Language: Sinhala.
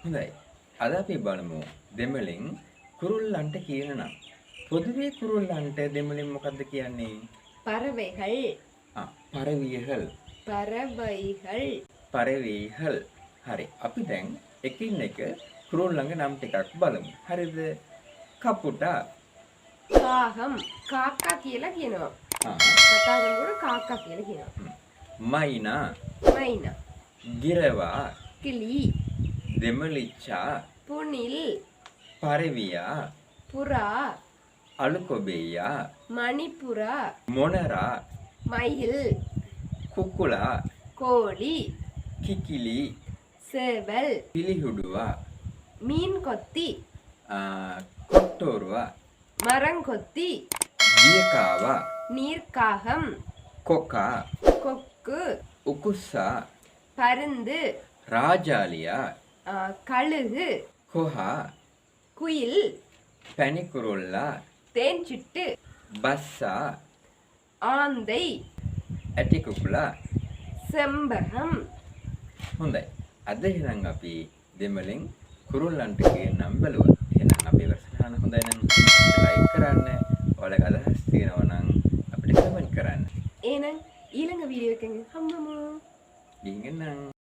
හොඳයි. අද අපි බලමු දෙමළෙන් කුරුල්ලන්ට කියන නම්. පොදුවේ කුරුල්ලන්ට දෙමළෙන් මොකද්ද කියන්නේ? பறவைகள் පරවියහල්. பறவைகள் පරවියහල්. හරි. අපි දැන් එකින් එක කුරුල්ලන්ගේ නම් ටිකක් බලමු. හරිද? කපුටා. காகம் காக்கா කියලා කියනවා. කතා කරනකොට කාක්කා කියලා කියනවා. මයිනා. மைனா ගිරවා. கிளி දෙමළිච්චා. புனில் පරවියා. புறா අලුකොබෙයා. மணிப்புறா මොනරා. மயில் කුකුලා. கோழி කිකිලි. சேவல் පිලිහුඩුවා. மீன் கொத்தி කොට්ටෝරුවා. மரங்கொத்தி දියකාවා. நீர்க்காகம் කොකා. கொக்கு උකුස්සා. பருந்து රාජාලියා. கழுகு කොහා. குயில் පැණිකුරුල්ලා. தேன்சிட்டு බස්සා. ஆந்தை ඇටිකුකුලා. செம்பகம். හොඳයි. අද එහෙනම් අපි දෙමළෙන් කුරුල්ලන්ට කියන නම් බලුවා. එහෙනම් අපේ වර්ෂාන හොඳයි නම් ලයික් කරන්න. ඔයාලගේ අදහස් තියෙනවා නම් අපිට කමෙන්ට් කරන්න. එහෙනම් ඊළඟ වීඩියෝ එකකින් හම්බෙමු. ගිහින් එන්නම්.